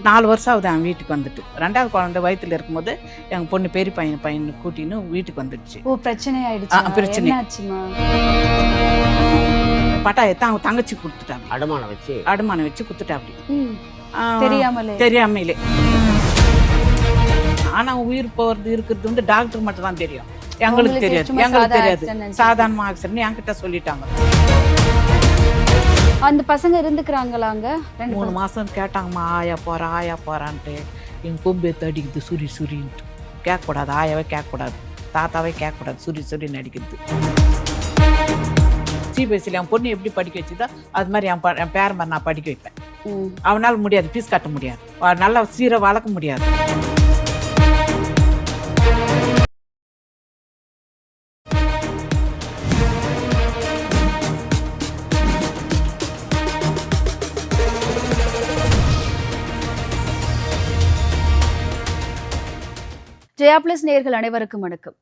4 வருஷம் ஆகுது அவன் வீட்டுக்கு வந்துட்டு. 2வது குழந்தை வயித்துல இருக்கும்போது எங்கள் பொண்ணு பெரிய பையனை கூட்டின்னு வீட்டுக்கு வந்துடுச்சு. ஓ, பிரச்சனை ஆயிடுச்சு. பிரச்சனை ஆச்சுமா? பட்டாயத்தை அவங்க தங்கச்சி கொடுத்துட்டாங்க. அடமானம் வச்சு கொடுத்துட்டாப்படி. தெரியாமலே. ஆனா உயிர் போறது இருக்கிறது வந்து டாக்டர் மட்டும் தான் தெரியும், எங்களுக்கு தெரியாது. சாதாரண ஆக்சிடென்ட் என்கிட்ட சொல்லிட்டாங்க. அந்த பசங்க இருந்துக்கிறாங்களாங்க? 3 மாசம் கேட்டாங்கம்மா, ஆயா போறான்ட்டு. என் கொம்பு அடிக்குது சுரின்ட்டு. கேட்கக்கூடாது, ஆயாவே கேட்கக்கூடாது, தாத்தாவே கேட்கக்கூடாது, சுரின்னு அடிக்கிறது. சிபிஎஸ்சியில் என் பொண்ணு எப்படி படிக்க வச்சுதோ அது மாதிரி என் பேரன் நான் படிக்க வைப்பேன். அவனால் முடியாது, ஃபீஸ் கட்ட முடியாது, நல்லா சீரை வளர்க்க முடியாது. ஜெயா பிளஸ் நேயர்கள் அனைவருக்கும் வணக்கம்.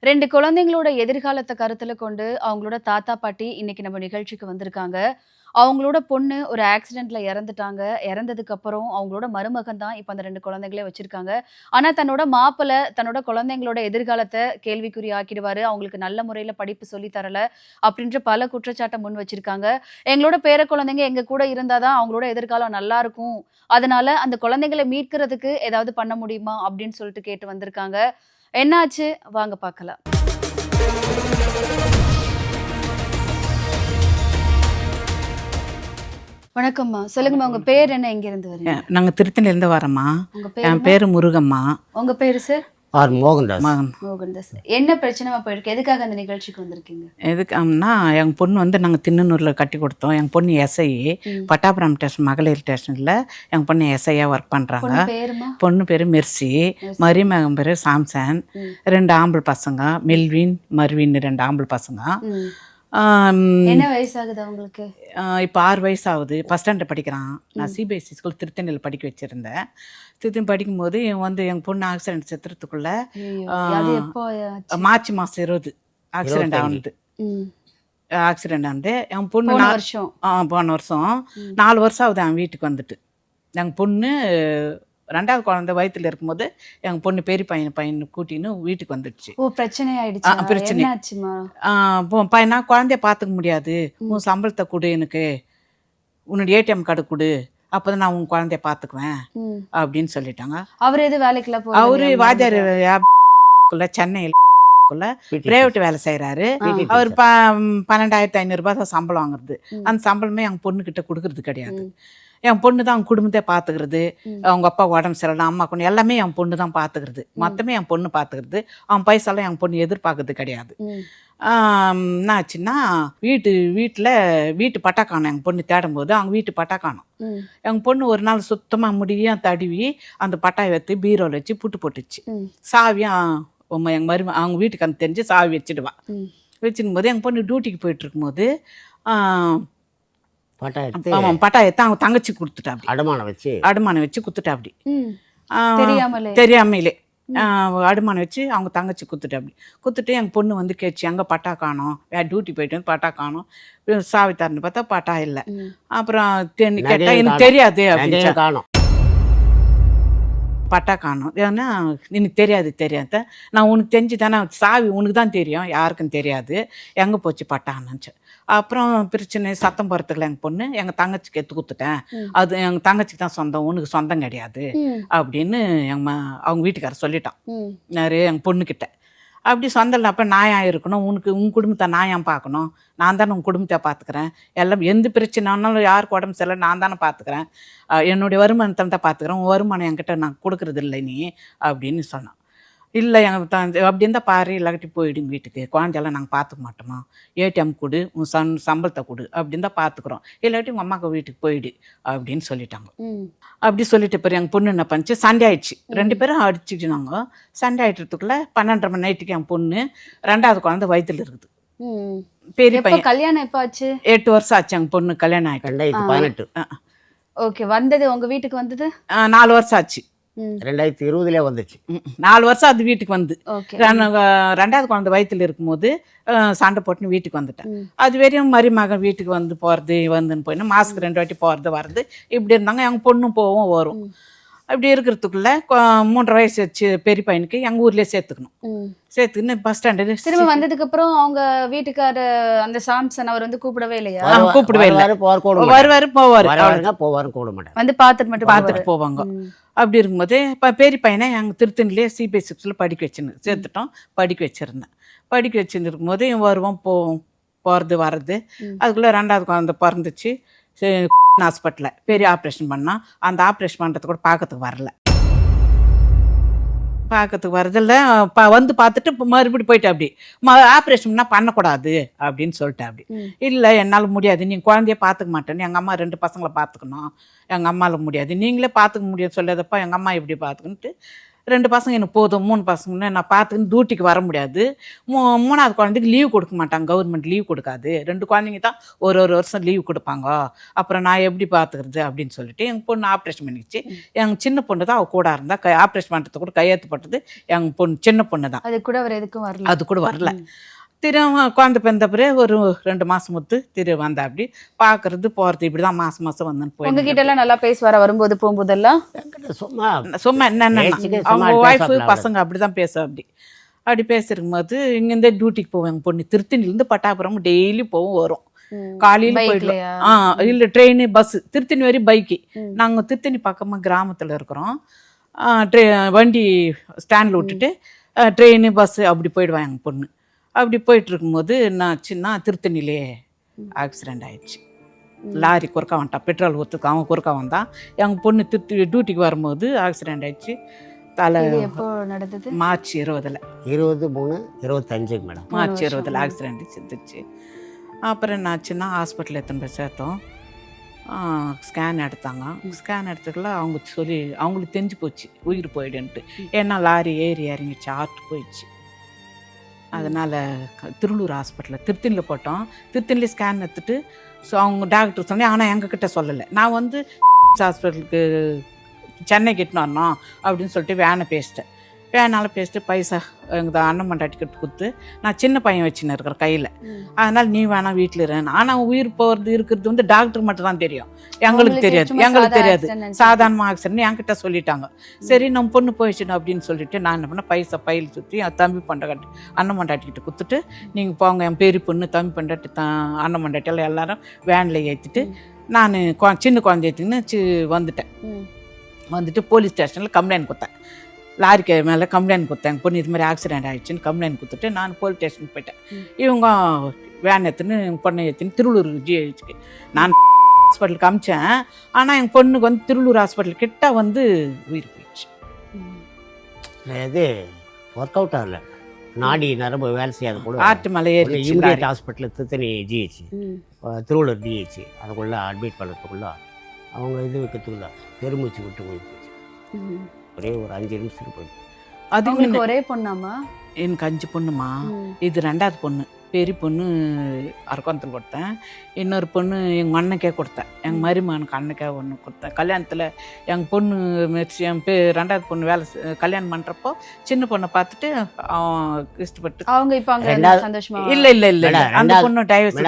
2 குழந்தைங்களோட எதிர்காலத்தை கருத்துல கொண்டு அவங்களோட தாத்தா பாட்டி இன்னைக்கு நம்ம நிகழ்ச்சிக்கு வந்திருக்காங்க. அவங்களோட பொண்ணு ஒரு ஆக்சிடென்ட்ல இறந்துட்டாங்க. இறந்ததுக்கு அப்புறம் அவங்களோட மருமகன் தான் இப்ப அந்த 2 குழந்தைங்களே வச்சிருக்காங்க. ஆனா தன்னோட மாப்பிள்ளை தன்னோட குழந்தைங்களோட எதிர்காலத்தை கேள்விக்குறி ஆக்கிடுவாரு, அவங்களுக்கு நல்ல முறையில படிப்பு சொல்லி தரல அப்படின்ற பல குற்றச்சாட்டை முன் வச்சிருக்காங்க. எங்களோட பேர குழந்தைங்க எங்க கூட இருந்தாதான் அவங்களோட எதிர்காலம் நல்லா இருக்கும், அதனால அந்த குழந்தைங்களை மீட்கிறதுக்கு ஏதாவது பண்ண முடியுமா அப்படின்னு சொல்லிட்டு கேட்டு வந்திருக்காங்க. என்னாச்சு வாங்க பார்க்கலாம். வணக்கம்மா, சொல்லுங்கம்மா, உங்க பேர் என்ன, எங்க இருந்து வரீங்க? நாங்க திருத்தணிலிருந்து வரோம்மா. என் பேரு முருகம்மா. உங்க பேரு சார்? மோகன்தாஸ். என்ன பிரச்சனை போயிருக்கு, எதுக்காக அந்த நிகழ்ச்சிக்கு வந்திருக்கீங்க? எதுக்குன்னா எங்கள் பொண்ணு வந்து நாங்கள் திண்ணனூரில் கட்டி கொடுத்தோம். எங்கள் பொண்ணு எஸ்ஐ, பட்டாபுரம் ஸ்டேஷன் மகளிர் ஸ்டேஷனில் எங்கள் பொண்ணு எஸ்ஐயாக ஒர்க் பண்ணுறாங்க. பொண்ணு பேர் மெர்சி, மருமகன் பேர் சாம்சன். 2 ஆம்பளை பசங்க, மெல்வின் மர்வின், 2 ஆம்பளை பசங்க. என்ன வயசாகுது அவங்களுக்கு? இப்போ 6 வயசு ஆகுது. ஃபஸ்ட் ஸ்டாண்டர்ட் படிக்கிறான். நான் சிபிஎஸ்சி ஸ்கூல் திருத்தணியில் படிக்க வச்சுருந்தேன். திருத்தணி படிக்கும்போது வந்து எங்கள் பொண்ணு ஆக்சிடென்ட் செத்துறதுக்குள்ள மார்ச் மாதம் 20 ஆக்சிடென்ட் ஆனது. என் பொண்ணு போன வருஷம் 4 வருஷம் ஆகுது அவன் வீட்டுக்கு வந்துட்டு. எங்கள் பொண்ணு 2வது குழந்தை வயித்துல இருக்கும்போது எங்கள் பொண்ணு பெரிய பையனை கூட்டின்னு வீட்டுக்கு வந்துடுச்சு. ஓ, பிரச்சனை ஆயிடுச்சு. பிரச்சனை பையனா குழந்தைய பார்த்துக்க முடியாது, உன் சம்பளத்தை கொடு, எனக்கு உன்னோட ஏடிஎம் கார்டு கொடு, அப்போதான் நான் உன் குழந்தைய பார்த்துக்குவேன் அப்படின்னு சொல்லிட்டாங்க. அவர் எது வேலைக்குள்ள அவரு வாத்தியார் சென்னையில் பிரைவேட் வேலை செய்யறாரு. அவர் 12,500 ரூபாய் தான் சம்பளம் வாங்குறது. அந்த சம்பளமே என் பொண்ணு கிட்ட கொடுக்கறது கிடையாது. என் பொண்ணு தான் அவங்க குடும்பத்தை பார்த்துக்கிறது, அவங்க அப்பா உடம்பு சரியில்லை, அம்மா கொண்டு எல்லாமே என் பொண்ணு தான் பார்த்துக்கிறது, மொத்தமே என் பொண்ணு பார்த்துக்கிறது. அவன் பைசாலாம் என் பொண்ணு எதிர்பார்க்கறது கிடையாது. என்ன ஆச்சுன்னா வீட்டு பட்டா காணும். எங்கள் பொண்ணு தேடும்போது அவங்க வீட்டு பட்டா காணும். எங்கள் பொண்ணு ஒரு நாள் சுத்தமாக முடியும் தடுவி அந்த பட்டாயை வைத்து பீரோவில் வச்சு புட்டு போட்டுச்சு. சாவியும் எங்கள் அவங்க வீட்டுக்கு அந்த தெரிஞ்சு சாவி வச்சுடுவா. வச்சுக்கும் போது எங்கள் பொண்ணு டியூட்டிக்கு போயிட்டு இருக்கும்போது பட்டாயத்தை அவங்க தங்கச்சி கொடுத்துட்டாப்படி. அடமானம் வச்சு கொடுத்துட்டாப்படி. தெரியாமலே அடமானம் வச்சு அவங்க தங்கச்சி கொடுத்துட்டு எங்கள் பொண்ணு வந்து கேச்சு, எங்கே பட்டா காணும், டியூட்டி போயிட்டு வந்து பட்டா காணும், சாவி தரன்னு பார்த்தா பட்டா இல்லை. அப்புறம் கேட்டால் எனக்கு தெரியாது அப்படின்னு காணும், பட்டா காணும். ஏன்னா எனக்கு தெரியாது, நான் உனக்கு தெரிஞ்சு தானே, சாவி உனக்கு தான் தெரியும், யாருக்கும் தெரியாது, எங்கே போச்சு பட்டான்னு. அப்புறம் பிரச்சனை சத்தம் போகிறதுக்குள்ள எங்கள் பொண்ணு எங்கள் தங்கச்சிக்கு எடுத்து கொடுத்துட்டேன், அது எங்கள் தங்கச்சிக்கு தான் சொந்தம், உனக்கு சொந்தம் கிடையாது அப்படின்னு அவங்க வீட்டுக்காரர் சொல்லிட்டான் நிறைய எங்கள் பொண்ணுக்கிட்ட. அப்படி சொந்தம் அப்போ நான் இருக்கணும், உன் குடும்பத்தை நான் பார்க்கணும், நான் தானே உன் குடும்பத்தை பார்த்துக்கிறேன், எல்லாம் எந்த பிரச்சனைனாலும் யாருக்கு உடம்பு சரியில்லை நான் தானே பார்த்துக்கிறேன், என்னுடைய வருமானத்தை தான் பார்த்துக்கிறேன், உன் வருமானம் என்கிட்ட நான் கொடுக்குறது இல்லை நீ அப்படின்னு சொன்னான். இல்லை எங்கள் அப்படி இருந்தால் பாரு, இல்லாட்டி போயிடுங்க வீட்டுக்கு, குழந்தையெல்லாம் நாங்கள் பார்த்துக்க மாட்டோமா, ஏடிஎம் கொடு, உன் சம்பளத்தை கொடு, அப்படின்னு தான் பார்த்துக்குறோம், இல்லாட்டி உங்கள் அம்மாவுக்கு வீட்டுக்கு போயிடு அப்படின்னு சொல்லிட்டாங்க. அப்படி சொல்லிட்டு பிறகு எங்கள் பொண்ணு என்ன பண்ணிச்சு, சண்டே ஆயிடுச்சு. 2 பேரும் அடிச்சுக்கினாங்க. சண்டே ஆயிட்டதுக்குள்ள 12:30 மணி நைட்டுக்கு என் பொண்ணு 2வது குழந்தை வயிற்றுல இருக்குது. பெரிய பையன் கல்யாணம் எப்போ ஆச்சு? 8 வருஷம் ஆச்சு எங்கள் பொண்ணு கல்யாணம் ஆயிட்டு. 2018. ஓகே, வந்தது உங்க வீட்டுக்கு வந்தது 4 வருஷம் ஆச்சு. 2020 வந்துச்சு. 4 வருஷம் அது வீட்டுக்கு வந்து ஓகே. ரெண்டாவது குழந்தை வயித்துல இருக்கும்போது சண்டை போட்டுன்னு வீட்டுக்கு வந்துட்டேன். அது வரையும் மருமகன் வீட்டுக்கு வந்து போகிறது வந்துன்னு போயின்னு மாதத்துக்கு 2 வாட்டி போகிறது வர்றது இப்படி இருந்தாங்க. எங்கள் பொண்ணும் போவோம் வரும். அப்படி இருக்கிறதுக்குள்ள 3.5 வயசு வச்சு பெரிய பையனுக்கு எங்கள் ஊர்லேயே சேர்த்துக்கணும். சேர்த்துக்கின்னு பஸ் ஸ்டாண்டு திரும்ப வந்ததுக்கு அப்புறம் அவங்க வீட்டுக்கார அந்த சாம்சன் அவர் வந்து கூப்பிடவே இல்லையா? கூப்பிடுவே இல்லை. வருவாரு போவார், போவாரும் கூட மாட்டேன், வந்து பார்த்துட்டு மட்டும் பார்த்துட்டு போவாங்க. அப்படி இருக்கும்போது இப்போ பெரிய பையனை எங்கள் திருத்தணிலே CBSE படிக்க வச்சுன்னு சேர்த்துட்டோம். படிக்க வச்சுருந்தேன். படிக்க வச்சுன்னு இருக்கும்போது இவன் வருவான் போவோம் போகிறது வர்றது. அதுக்குள்ளே 2வது குழந்தை பிறந்துச்சு. ஹாஸ்பிட்டலில் பெரிய ஆப்ரேஷன் பண்ணால் அந்த ஆப்ரேஷன் பண்ணுறது கூட பார்க்கறதுக்கு வரல. பார்க்கறதுக்கு வரதில்ல. வந்து பார்த்துட்டு மறுபடியும் போயிட்டு அப்படி ஆப்ரேஷன்னா பண்ணக்கூடாது அப்படின்னு சொல்லிட்டேன். அப்படி இல்லை என்னால் முடியாது, நீங்கள் குழந்தைய பார்த்துக்க மாட்டேன்னு எங்கள் அம்மா 2 பசங்களை பார்த்துக்கணும், எங்கள் அம்மாவில் முடியாது, நீங்களே பார்த்துக்க முடியாது சொல்லாதப்பா எங்கள் அம்மா எப்படி பார்த்துக்கின்ட்டு 2 பசங்க எனக்கு போதும், 3 பசங்கன்னு நான் பார்த்துக்கின்னு டியூட்டிக்கு வர முடியாது. 3வது குழந்தைக்கு லீவ் கொடுக்க மாட்டாங்க, கவர்மெண்ட் லீவ் கொடுக்காது. 2 குழந்தைங்க தான் ஒரு வருஷம் லீவ் கொடுப்பாங்க, அப்புறம் நான் எப்படி பார்த்துக்கிறது அப்படின்னு சொல்லிட்டு எங்கள் பொண்ணு ஆப்ரேஷன் பண்ணிச்சு. எங்கள் சின்ன பொண்ணு தான் அவள் கூட இருந்தா. ஆப்ரேஷன் பண்ணுறது கூட கையெழுத்துப்பட்டது எங்கள் பொண்ணு, சின்ன பொண்ணு தான். அது கூட அவர் எதுக்கும் வரல. அது கூட வரல. திரும்ப குழந்தை பிறந்த பிறகு ஒரு 2 மாதம் முத்து வந்தா அப்படி பார்க்கறது போகிறது இப்படி தான் மாதம் வந்து போய். உங்ககிட்ட எல்லாம் நல்லா பேசுவாரா வரும்போது போகும்போதெல்லாம்? சும்மா என்னென்ன அவங்க ஒய்ஃபு பசங்க அப்படி தான் அப்படி பேசிருக்கும் போது இங்கேருந்தே டியூட்டிக்கு போவோம். எங்கள் பொண்ணு திருத்தணிலேருந்து பட்டாபுரம் டெய்லி போவோம் வரும். காலையில் போயிடலாம். இல்லை ட்ரெயின் பஸ்ஸு திருத்தணி வரையும் பைக்கு. நாங்கள் திருத்தணி பக்கமாக கிராமத்தில் இருக்கிறோம். வண்டி ஸ்டாண்டில் விட்டுட்டு ட்ரெயின் பஸ்ஸு அப்படி போயிடுவான் எங்கள் பொண்ணு. அப்படி போயிட்டு இருக்கும்போது நான் திருத்தணிலே ஆக்சிடெண்ட் ஆயிடுச்சு. லாரி குறுக்கா வந்துட்டான், பெட்ரோல் ஊற்றுக்கு அவன் குறுக்கா வந்தான். எங்கள் பொண்ணு டியூட்டிக்கு வரும்போது ஆக்சிடெண்ட் ஆயிடுச்சு. தலை எப்போ நடந்தது? March 20 23-25 madam. மார்ச் 20 ஆக்சிடெண்ட் செத்துச்சு. அப்புறம் என்னாச்சுன்னா ஹாஸ்பிட்டல் எடுத்துன்னு போய் சேர்த்தோம். ஸ்கேன் எடுத்தாங்க. ஸ்கேன் எடுத்துக்கல அவங்க அவங்களுக்கு தெரிஞ்சு போச்சு உயிர் போயிடுன்ட்டு. ஏன்னா லாரி ஏறி இறங்கிச்சு, ஹார்ட் போயிடுச்சு. அதனால் திருவள்ளூர் ஹாஸ்பிட்டலில் திருத்தணியில் போட்டோம். திருத்தணியில் ஸ்கேன் எடுத்துட்டு அவங்க டாக்டர் சொன்னேன். ஆனால் எங்ககிட்ட சொல்லலை. நான் வந்து ஹாஸ்பிட்டலுக்கு சென்னைக்கு இட்டுன்னு வரணும் அப்படின்னு சொல்லிட்டு வேனை பேசிட்டேன். வேனால் பேசிட்டு பைசா எங்கள் அண்ணன் மண்டாட்டிக்கிட்டு கொடுத்து நான் சின்ன பையன் வச்சுன்னு இருக்கிற கையில். அதனால் நீ வேணாம் வீட்டில் இருன்னு. ஆனால் உயிர் போகிறது இருக்கிறது வந்து டாக்டருக்கு மட்டும் தான் தெரியும், எங்களுக்கு தெரியாது. சாதாரணமாக ஆக்சிடென்ட் என்கிட்ட சொல்லிட்டாங்க. சரி நம்ம பொண்ணு போயிடுச்சுன்னு அப்படின்னு சொல்லிட்டு நான் என்ன பண்ணேன், பைசா பையில் சுற்றி என் தம்பி பண்டாட்டி அண்ணன் மண்டாட்டிக்கிட்ட கொடுத்துட்டு நீங்கள் போங்க, என் பெரிய பொண்ணு தம்பி பண்டாட்டி அண்ணன் மண்டாட்டியெல்லாம் எல்லாரும் வேனில் ஏற்றிட்டு நான் சின்ன குழந்தை ஏற்றின்னு வந்துட்டு போலீஸ் ஸ்டேஷனில் கம்ப்ளைண்ட் கொடுத்தேன். லாரிக்கு மேலே கம்ப்ளைண்ட் கொடுத்தேன், பொண்ணு இது மாதிரி ஆக்சிடென்ட் ஆகிடுச்சின்னு கம்ப்ளைண்ட் கொடுத்துட்டு நான் போலீஸ் ஸ்டேஷனுக்கு போயிட்டேன். இவங்க வேன் எடுத்துன்னு பொண்ணை ஏற்றின்னு திருவள்ளூர் GHக்கு நான் ஹாஸ்பிட்டலுக்கு அமிச்சேன். ஆனால் எங்கள் பொண்ணுக்கு வந்து திருவள்ளூர் ஹாஸ்பிட்டல் கிட்ட வந்து உயிர் போயிடுச்சு. இது ஒர்க் அவுட் ஆகல, நாடி நரம்பு வேலை செய்யாத கூட ஆட்டு மலை ஏறி இமிடியேட் ஹாஸ்பிட்டலில் திருத்தணி GH திருவள்ளூர் DH அதுக்குள்ளே அட்மிட் பண்ணுறதுக்குள்ள அவங்க இது வைக்கிறதுக்குள்ள பெருமூச்சு விட்டு உயிர் போயிடுச்சு. ஒரே ஒரு 5 நிமிஷத்துக்கு போயிடுச்சு. அது ஒரே பொண்ணாமா? எனக்கு 5 பொண்ணுமா. இது 2வது பொண்ணு. பெரிய பொண்ணு அரக்கோணத்தில் கொடுத்தேன். இன்னொரு பொண்ணு எங்கள் அண்ணனுக்கே கொடுத்தேன். எங்கள் மருமகனுக்கு அண்ணனுக்கே ஒன்று கொடுத்தேன். கல்யாணத்தில் எங்கள் பொண்ணு என் 2வது பொண்ணு கல்யாணம் பண்ணுறப்போ சின்ன பொண்ணை பார்த்துட்டு அவன் இஷ்டப்பட்டு அவங்க இப்போ அங்கே சந்தோஷமா இல்லை அந்த பொண்ணு டைவர்ஸ்.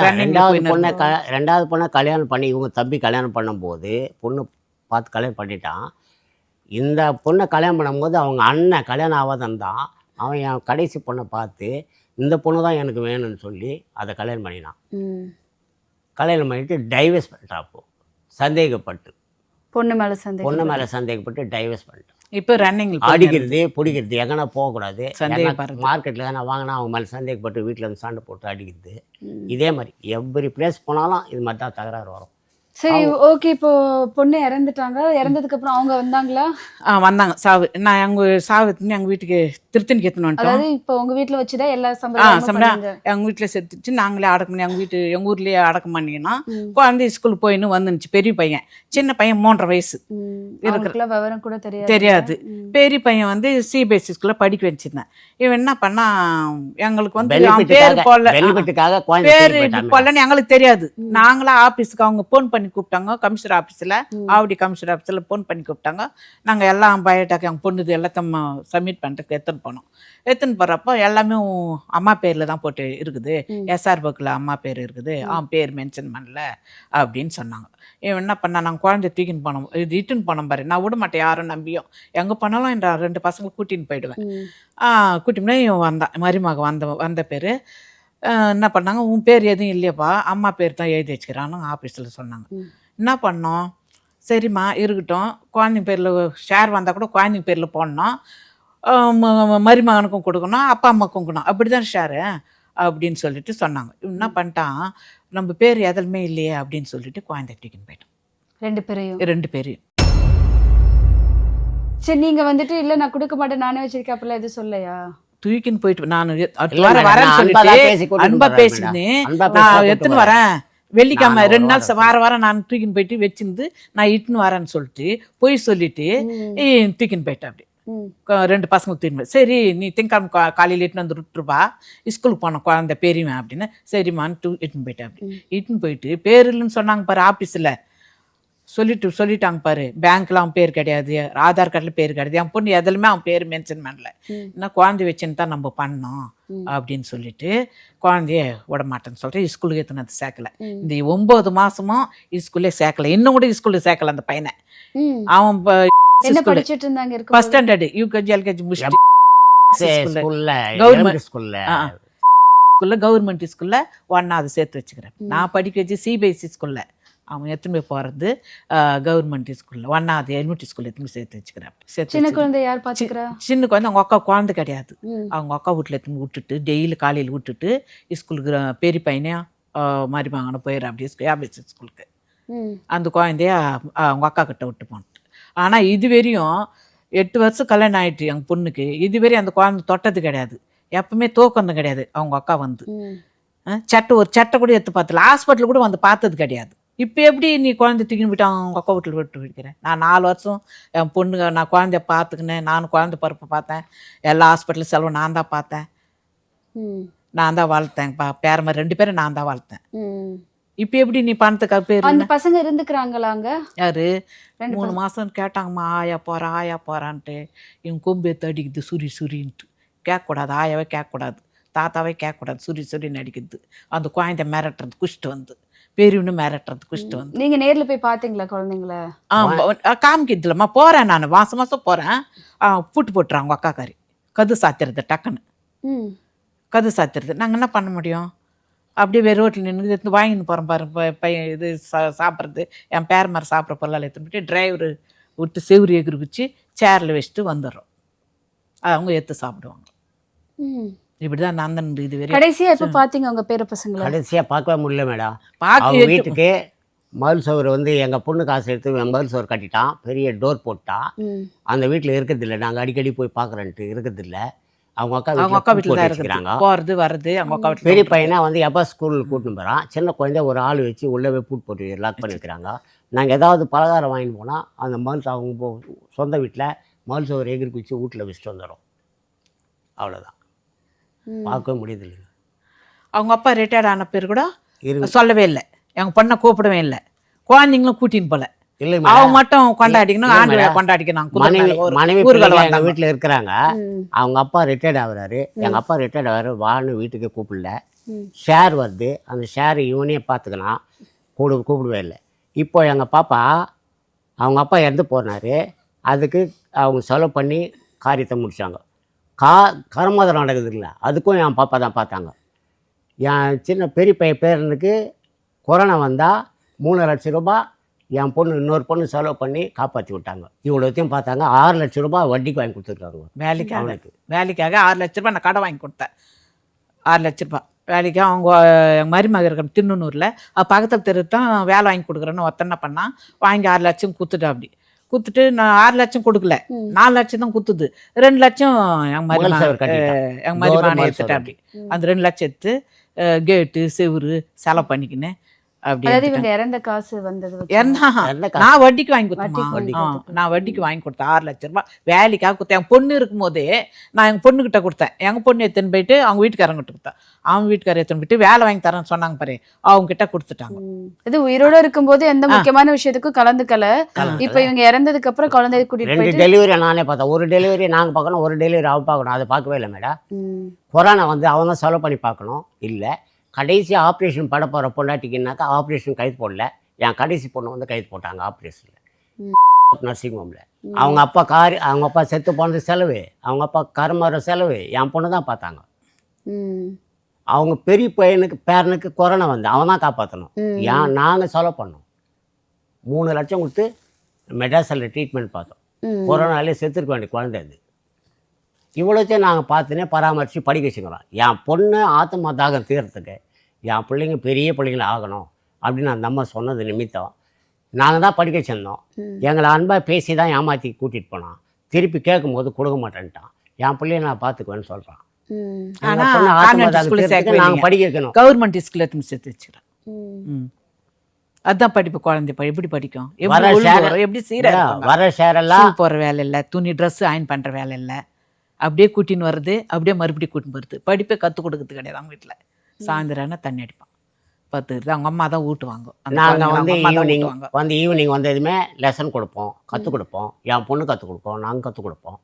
2வது பொண்ணை கல்யாணம் பண்ணி இவங்க தம்பி கல்யாணம் பண்ணும்போது பொண்ணு பார்த்து கல்யாணம் பண்ணிட்டான். இந்த பொண்ணை கல்யாணம் பண்ணும்போது அவங்க அண்ணன் கல்யாணம் ஆகாதான் தான் அவன் என் கடைசி பொண்ணை பார்த்து இந்த பொண்ணு தான் எனக்கு வேணும்னு சொல்லி அதை கல்யாணம் பண்ணினான். கல்யாணம் பண்ணிட்டு டைவர்ஸ் பண்ணிட்டாப்போ சந்தேகப்பட்டு பொண்ணு மேலே சந்தேகப்பட்டு டைவர்ஸ் பண்ணிட்டான். இப்போ ரன்னிங் அடிக்கிறது பிடிக்கிறது எங்கன்னா போகக்கூடாது, மார்க்கெட்டில் எதனா வாங்கினா அவங்க மேலே சந்தேகப்பட்டு வீட்டில் வந்து சண்டை போட்டு அடிக்கிறது. இதே மாதிரி எவ்ரி பிளேஸ் போனாலும் இது மாதிரி தான் தகராறு வரும். சரி ஓகே. இப்போ பொண்ணு இறந்துட்டாங்க. இறந்ததுக்கு அப்புறம் அவங்க வந்தாங்களா? வந்தாங்க. சாவு நான் எங்கள் வீட்டுக்கு திருத்தணிக்கு எடுத்துன்னு வந்துட்டோம். அதாவது இப்போ உங்க வீட்டில் வச்சுதான் எல்லா சம்பளம் எங்கள் வீட்டில் செத்துச்சு. நாங்களே அடக்கம் பண்ணி எங்கள் ஊர்லேயே அடக்கம் பண்ணிங்கன்னா குழந்தை ஸ்கூலுக்கு போயின்னு வந்துச்சு. பெரிய பையன், சின்ன பையன் 3.5 வயசு இருக்கிற விவரம் கூட தெரியாது. பெரிய பையன் வந்து CBSE ஸ்கூலில் படிக்க வச்சிருந்தேன். இவன் என்ன பண்ணா எங்களுக்கு வந்து பேர் போடலன்னு எங்களுக்கு தெரியாது. நாங்களா ஆஃபீஸுக்கு அவங்க ஃபோன் பண்ணி பண்ணி கூப்பிட்டாங்க கமிஷனர் ஆஃபீஸில், ஆவடி கமிஷனர் ஆஃபீஸில் ஃபோன் பண்ணி கூப்பிட்டாங்க. நாங்கள் எல்லாம் பயோடாக் எங்கள் பொண்ணுது எல்லாத்தையும் சப்மிட் பண்ணுறதுக்கு எடுத்துன்னு போனோம். எடுத்துன்னு போகிறப்போ எல்லாமே அம்மா பேரில் தான் போட்டு இருக்குது, எஸ்ஆர் புக்கில் அம்மா பேர் இருக்குது, அவன் பேர் மென்ஷன் பண்ணல அப்படின்னு சொன்னாங்க. இவன் என்ன பண்ணா, நாங்கள் குழந்தைய தூக்கின்னு போனோம், இது இட்டுன்னு போனோம் பாரு, நான் விட மாட்டேன் யாரும் நம்பியும், எங்கே போனாலும் என் 2 பசங்களை கூட்டின்னு போயிடுவேன். கூட்டின்னு இவன் வந்தான், மருமக வந்த பேர். என்ன பண்ணாங்க, உன் பேர் எதுவும் இல்லையாப்பா, அம்மா பேர் தான் எழுதி வச்சுக்கிறான்னு ஆஃபீஸில் சொன்னாங்க. என்ன பண்ணோம், சரிம்மா இருக்கட்டும், குழந்தைங்க பேரில் ஷேர் வந்தால் கூட குழந்தைங்க பேரில் போடணும், மருமகனுக்கும் கொடுக்கணும், அப்பா அம்மாவுக்கும் கொடுக்கணும், அப்படி தான் ஷேரு அப்படின்னு சொல்லிட்டு சொன்னாங்க. என்ன பண்ணிட்டான், நம்ம பேர் எதுலுமே இல்லையே அப்படின்னு சொல்லிட்டு குழந்தை தூக்கின்னு போயிட்டோம். 2 பேரையும் 2 பேரையும். சரி, நீங்க வந்துட்டு இல்ல நான் கொடுக்க மாட்டேன் நானே வச்சிருக்கேன் அப்படிலாம் எதுவும் சொல்லையா? தூக்கின்னு போயிட்டு நான் இல்ல வரேன்னு மேடம், நான் அன்பா தான் பேசி சொல்லிட்டு கூட்டிட்டு அன்பா போறேன் பேசின்னு மேடம். அன்பா பேசி நான் கூட்டிட்டு எடுத்துன்னு போறேன். வரேன், வெள்ளிக்கிழமை நான் 2 நாள் ஒரு வாரம் நான் தூக்கின்னு போயிட்டு வச்சிருந்து நான் இட்டுன்னு வரேன்னு சொல்லிட்டு பொய் சொல்லிட்டு தூக்கின்னு போயிட்டேன். அப்படி 2 பசங்க தூக்கின்னு சரி நீ திங்கக்கிழமை காலையில் இட்டுன்னு வந்து விட்டுருப்பா, ஸ்கூலுக்கு போனோம் குழந்தை பெரியவன் அப்படின்னு, சரிம்மான்னு இட்டுன்னு போயிட்டேன். அப்படி இட்டுன்னு போயிட்டு பேர் இல்லைன்னு சொன்னாங்க பாரு ஆஃபீஸில், சொல்லிட்டாங்க பாரு, பேங்க்ல அவன் பேர் கிடையாது, ஆதார் கார்டில் பேர் கிடையாது, என் பொண்ணு எதுலுமே அவன் பேர் மென்ஷன் பண்ணல, என்ன குழந்தை வச்சுன்னு தான் நம்ம பண்ணோம் அப்படின்னு சொல்லிட்டு குழந்தைய விட மாட்டேன்னு சொல்லிட்டு ஸ்கூலுக்கு எத்தனை சேர்க்கல. இந்த 9 மாசமும் ஸ்கூல்லே சேர்க்கல, இன்னும் கூட ஸ்கூலில் சேர்க்கல அந்த பையனை. அவன் என்ன படிச்சிட்டு இருந்தாங்க இருக்கு? ஃபர்ஸ்ட் ஸ்டாண்டர்டு யூகேஜி எல்கேஜி முடிச்சுட்டு ஸ்கூல்ல கவர்மெண்ட் ஸ்கூல்ல கவர்மெண்ட் ஸ்கூல்ல 1ஆவது சேர்த்து வச்சுக்கிறேன். நான் படிக்க வச்சு சிபிஎஸ்சி ஸ்கூல்ல, அவன் எத்தனை போய் போகிறது கவர்மெண்ட் ஸ்கூலில் 1ஆவது எலிமெண்ட்ரி ஸ்கூலில் எத்தனை சேர்த்து வச்சுக்கிறேன். சின்ன குழந்தை யார் பார்த்துக்கிறா? சின்ன குழந்தை அவங்க அக்கா குழந்தை கிடையாது, அவங்க அக்கா வீட்டில் எடுத்துன்னு விட்டுட்டு டெய்லி காலையில் விட்டுட்டு ஸ்கூலுக்கு பெரிய பையனையும் மருமகனை போயிடுற அப்படியே ஆபிஎஸ்சி ஸ்கூலுக்கு. அந்த குழந்தைய அவங்க அக்கா கிட்ட விட்டு போனோம். ஆனால் இதுவரையும் 8 வருஷம் கல்யாணம் ஆயிட்டு எங்கள் பொண்ணுக்கு, இதுவரையும் அந்த குழந்தை தொட்டது கிடையாது, எப்பவுமே தூக்கம் கிடையாது. அவங்க அக்கா வந்து ஒரு சட்டை கூட எடுத்து பார்த்தல, ஹாஸ்பிட்டல் கூட வந்து பார்த்தது கிடையாது. இப்போ எப்படி நீ குழந்தை தூக்கின்னு போயிட்டு அவங்க அக்கா வீட்டில் விட்டு விடுக்கிறேன்? நான் 4 வருஷம் என் பொண்ணுங்க நான் குழந்தைய பார்த்துக்கினேன், நானும் குழந்தை பிறப்பை பார்த்தேன், எல்லா ஹாஸ்பிட்டல் செலவு நான் தான் பார்த்தேன், நான் தான் வளர்த்தேன், பேரமா 2 பேரும் நான் தான் வளர்த்தேன். இப்போ எப்படி நீ பணத்துக்கு பேர்? அந்த பசங்க இருந்துக்கிறாங்களாங்க? யாரு 3 மாதம் கேட்டாங்கம்மா, ஆயா போகிறான்ட்டு இவன் கொம்பு எடுத்து அடிக்குது சுரின்ட்டு. கேட்கக்கூடாது, ஆயாவே கேட்கக்கூடாது, தாத்தாவே கேட்கக்கூடாது, சுரின்னு அடிக்குது. அந்த குழந்தை மிரட்டுறது குஷ்ட்டு வந்து, பெரியவனு மிரட்டுறது குஷ்ட்டு வந்து. நீங்க நேர்ல போய் பாத்தீங்களா குழந்தைங்கள? காமிக்கிறதுலம்மா போகிறேன் நான், மாதம் போகிறேன். பூட்டு போட்டுறாங்க அக்காக்காரி, கது சாத்திடுறது டக்குன்னு கது சாத்திடுது. நாங்கள் என்ன பண்ண முடியும்? அப்படியே ரோட்டில் நின்று எடுத்து வாங்கின்னு போகிறோம் பாரு பையன், இது சாப்பிட்றது என் பேர மாதிரி சாப்பிட்ற பொருளால் எடுத்துன்னு போயிட்டு டிரைவர் விட்டு செவுரி எகிரி வச்சு சேரில் வச்சுட்டு வந்துடுறோம், அவங்க எடுத்து சாப்பிடுவாங்க. இப்படிதான் நந்தன் இது வரையும். கடைசியா எப்போ பார்த்தீங்க உங்க பேர பசங்களை? கடைசியாக பார்க்கவே முடியல மேடம். பார்க்க வீட்டுக்கு மதில் சோறு வந்து எங்கள் பொண்ணு காசு எடுத்து மதில் சோறு கட்டிட்டான், பெரிய டோர் போட்டான். அந்த வீட்டில் இருக்கிறதில்ல, நாங்கள் அடிக்கடி போய் பார்க்குறேன்ட்டு இருக்கிறதில்ல. அவங்க அக்கா வீட்டில் தான் இருக்கிறாங்க, போகிறது வர்றது அவங்க அக்கா வீட்டில். பெரிய பையனை வந்து எப்போ ஸ்கூலுக்கு கூட்டின்னு போகிறான், சின்ன குழந்தை ஒரு ஆள் வச்சு உள்ளவே பூட்டு போட்டு லாக் பண்ணி வைக்கிறாங்க. நாங்கள் ஏதாவது பலகாரம் வாங்கிட்டு போனால் அந்த மதில் அவங்க சொந்த வீட்டில் மதில் சோறு எகிரி குச்சி வீட்டில் வச்சுட்டு வந்துடும். அவ்வளோதான், பார்க்கவே முடியுது இல்லைங்க. அவங்க அப்பா ரிட்டையர்ட் ஆன பேர் கூட சொல்லவே இல்லை, எங்கள் பொண்ணை கூப்பிடவே இல்லை, குழந்தைங்களும் கூட்டின்னு போல. இல்லை, அவங்க மட்டும் கொண்டாடிக்கணும், ஆண்டு கொண்டாடிக்கணும். மனைவி எங்கள் வீட்டில் இருக்கிறாங்க. அவங்க அப்பா ரிட்டையர்ட் ஆகுறாரு, எங்கள் அப்பா ரிட்டையர்ட் ஆகிறாரு, வான்னு வீட்டுக்கு கூப்பிடல. ஷேர் வருது, அந்த ஷேர் இவனே பார்த்துக்கலாம், கூப்பிடவே இல்லை. இப்போ எங்கள் பாப்பா அவங்க அப்பா இறந்து போனார், அதுக்கு அவங்க செலவு பண்ணி காரியத்தை முடித்தாங்க. கர்மாதம் நடக்குது இல்லை, அதுக்கும் என் பாப்பா தான் பார்த்தாங்க. என் சின்ன பெரிய பையன் பேரனுக்கு கொரோனா வந்தால் 3 லட்சம் ரூபாய் என் பொண்ணு இன்னொரு பொண்ணு செலவு பண்ணி காப்பாற்றி விட்டாங்க. இவ்வளோத்தையும் பார்த்தாங்க. 6 லட்சம் ரூபாய் வட்டிக்கு வாங்கி கொடுத்துருக்காங்க. வேலைக்காக 6 லட்ச ரூபாய் நான் கடை வாங்கி கொடுத்தேன். 6 லட்ச ரூபாய் வேலைக்கு அவங்க மருமக இருக்கிற திருநூரில் பக்கத்தில் தெரு தான் வேலை வாங்கி கொடுக்குறேன்னு ஒருத்தனை பண்ணால் வாங்கி 6 லட்சம் கொடுத்துட்டா. அப்படி கொடுத்துட்டு நான் 6 லட்சம் கொடுக்கல, 4 லட்சம் தான் கொடுத்துது. 2 லட்சம் எங்கள் மருமகனை எடுத்துட்டேன். அப்படி அந்த 2 லட்சம் எடுத்து கேட்டு செவுரு செலவு பண்ணிக்கின்னு அப்படி அதாவது இவங்க இறந்த காசு வந்தது வச்சு. ஏன்னா என்ன காசு? நான் வட்டிக்கு வாங்கி கொடுத்தேன் வட்டிக்கு வாங்கி கொடுத்தது. நான் வட்டிக்கு வாங்கி கொடுத்தேன் 6 லட்ச ரூபாய் வேலைக்காக கொடுத்தேன். என் பொண்ணு இருக்கும்போதே நான் எங்கள் பொண்ணுக்கிட்ட கொடுத்தேன். எங்கள் பொண்ணு எடுத்துன்னு போயிட்டு அவங்க வீட்டுக்காரங்கிட்ட கொடுத்தேன். அவங்க வீட்டுக்காரர் எடுத்துன்னு போயிட்டு வேலை வாங்கி தரேன்னு சொன்னாங்க பாரு, அவங்க கிட்ட கொடுத்துட்டாங்க. இது உயிரோட இருக்கும்போது எந்த முக்கியமான விஷயத்துக்கும் கலந்துக்கல. இப்ப இவங்க இறந்ததுக்கு அப்புறம் குழந்தைய கூட்டிட்டு 2 போயிட்டு டெலிவரி நானே பார்த்தேன். ஒரு டெலிவரி நாங்கள் பார்க்கணும், ஒரு டெலிவரி அவன் பார்க்கணும். அதை பார்க்கவே இல்லை மேடம். ம். கொரோனா வந்து அவன் தான் செலவு பண்ணி பார்க்கணும். இல்லை கடைசி ஆப்ரேஷன் பட போகிற பொண்டாட்டிக்குனாக்கா ஆப்ரேஷன் கைது போடல. என் கடைசி பொண்ணு வந்து கைது போட்டாங்க ஆப்ரேஷனில், நர்சிங் ஹோமில். அவங்க அப்பா செத்து போனது செலவு, அவங்க அப்பா கருமாற செலவு என் பொண்ணு தான் பார்த்தாங்க. ம். அவங்க பெரிய பேரனுக்கு கொரோனா வந்து அவன் தான் காப்பாற்றணும். ஏன் நாங்கள் செலவு பண்ணோம். 3 லட்சம் கொடுத்து மெட்ராஸில் ட்ரீட்மெண்ட் பார்த்தோம். கொரோனாலே செத்துருக்க வேண்டிய குழந்தை அது. இவ்வளோத்தையும் நாங்கள் பார்த்துனே பராமரித்து படிக்க வச்சுக்கிறோம். என் பொண்ணு ஆத்மா தாகம் தீர்றதுக்கு என் பிள்ளைங்க பெரிய பிள்ளைங்கள ஆகணும் அப்படின்னு அந்த அம்மா சொன்னது நிமித்தம் நாங்கள் தான் படிக்க வச்சிருந்தோம். எங்களை அன்பாக பேசி தான் ஏமாற்றி கூட்டிகிட்டு போனான். திருப்பி கேட்கும்போது கொடுக்க மாட்டேன்ட்டான். என் பிள்ளைய நான் பார்த்துக்குவேன்னு சொல்கிறான். ம். ஆனா கான்வென்ட் ஸ்கூல்ல சேர்க்க நாங்கள் படிக்க வைக்கணும். கவர்மெண்ட் ஸ்கூல்ல எடுத்து சேர்த்து வச்சுக்கிறேன். ம். அதான் படிப்பு. குழந்தை எப்படி படிக்கும், வர எப்படி ஒழுங்கு share- வரும், எப்படி சீரா இருப்பாங்க. வர ஷேரெல்லாம் ஸ்கூல் போற வேலை இல்லை, துணி ட்ரெஸ் அயன் பண்ற வேலை இல்லை, அப்படியே கூட்டின்னு வருது, அப்படியே மறுபடியும் கூட்டின்னு வருது. படிப்பே கற்றுக் கொடுக்கறது கிடையாது. அவங்க வீட்டில் சாயந்தரம்னா தண்ணி அடிப்பான், பத்துறது அவங்க அம்மா தான் ஊட்டுவாங்க. அந்த நாங்கள் குழந்தைங்களை வந்து அவங்க அம்மா தான் ஈவினிங் ஊட்டுவாங்க. ஈவினிங் வந்ததுமே லெசன் கொடுப்போம், கற்றுக் கொடுப்போம். என் பொண்ணு கற்றுக் கொடுப்போம், நாங்கள் கற்றுக் கொடுப்போம்.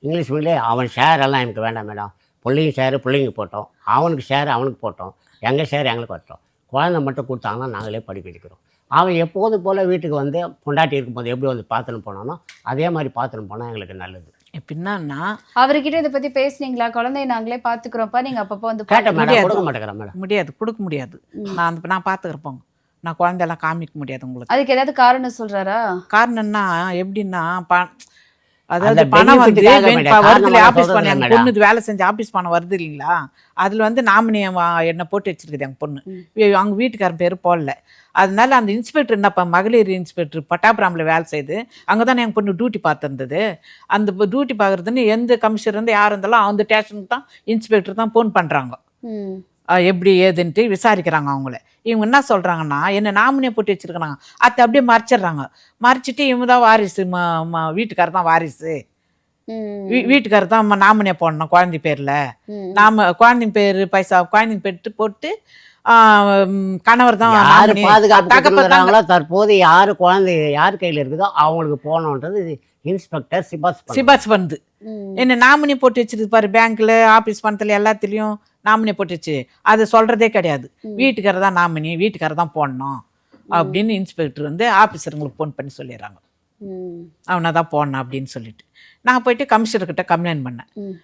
இங்கிலீஷ் மீடியம் அவன் ஷேர் எல்லாம் எனக்கு வேண்டாம் மேடம். பிள்ளைங்க ஷேரு பிள்ளைங்க போட்டோம், அவனுக்கு ஷேர் அவனுக்கு போட்டோம், எங்கள் ஷேர் எங்களுக்கு வட்டோம். குழந்தை மட்டும் கொடுத்தாங்கன்னா நாங்களே படிக்க வைக்கிறோம். அவன் எப்போது போல் வீட்டுக்கு வந்து பொண்டாட்டி இருக்கும்போது எப்படி வந்து பார்த்துன்னு போனானோ அதே மாதிரி பார்த்துன்னு போனால் எங்களுக்கு நல்லது. எப்படின்னா அவர்கிட்ட இதை பத்தி பேசுனீங்களா? குழந்தைய நாங்களே பாத்துக்கிறோம்ப்பா, நீங்க அப்பப்போ வந்து கேட்டேன் மேடம், முடியாது. கொடுக்க மாட்டேங்கிறேன் மேடம். முடியாது, கொடுக்க முடியாது. நான் பார்த்துக்கிறப்போங்க. நான் குழந்தையெல்லாம் காமிக்க முடியாது உங்களுக்கு. அதுக்கு ஏதாவது காரணம் சொல்றாரா? காரணம்னா எப்படின்னா அதாவது அந்த பணம் வந்து benefit-க்காக மேடம், வருதுல காரணம் ஆபீஸ் சொல்றது பண்ண எங்க மேடம். பொண்ணு வேலை செஞ்சு ஆபீஸ் பணம் வருது இல்லைங்களா, அதுல வந்து நாமினியை என்ன போட்டு வச்சிருக்குது எங்க பொண்ணு. அவங்க வீட்டுக்காரன் பேர் போடல. அதனால அந்த இன்ஸ்பெக்டர் என்னப்பா, மகளிர் இன்ஸ்பெக்டர் பட்டாபுராமில் வேலை செய்து அங்கே தானே எங்கள் பொண்ணு டியூட்டி பார்த்துருந்தது. அந்த டியூட்டி பார்க்குறதுன்னு எந்த கமிஷனர் இருந்து யார் இருந்தாலும் அந்த ஸ்டேஷனுக்கு தான் இன்ஸ்பெக்டர் தான் ஃபோன் பண்ணுறாங்க. ம். எப்படி ஏதுன்ட்டு விசாரிக்கிறாங்க. அவங்கள இவங்க என்ன சொல்கிறாங்கன்னா, என்ன நாமினியை போட்டு வச்சுருக்கிறாங்க. அதை அப்படியே மறைச்சிடுறாங்க. மறைச்சிட்டு இவங்க தான் வாரிசு, வீட்டுக்காரர் தான் வாரிசு, ம். வீட்டுக்காரர் தான் நாமினியை போடணும் குழந்தை பேரில். ம். குழந்தைங்க பேர் பைசா குழந்தைங்க பேர் போட்டு கணவர் தான் யார் nominee. பாதுகாப்பு தகப்பன் தான் கொடுக்குறாங்களோ தற்போது யார் குழந்தை யார் கையில் இருக்குதோ அவங்களுக்கு போகணுன்றது இன்ஸ்பெக்டர் சிபாஸ் வந்து ம். என்ன நாமினி போட்டு வச்சிருக்கு பாரு. பேங்க்ல ஆபீஸ் பணத்துல எல்லாத்துலயும் நாமினி போட்டு வச்சு அது சொல்றதே கிடையாது. வீட்டுக்காரர் தான் நாமினி, வீட்டுக்காரர் தான் போடணும் அப்படின்னு இன்ஸ்பெக்டர் வந்து ஆபீசருங்களுக்கு ஃபோன் பண்ணி சொல்லிடுறாங்க. ம். அவனை தான் போடணும் அப்படின்னு சொல்லிட்டு நான் போயிட்டு கமிஷனர்கிட்ட கம்ப்ளைண்ட் பண்ணேன். ம்.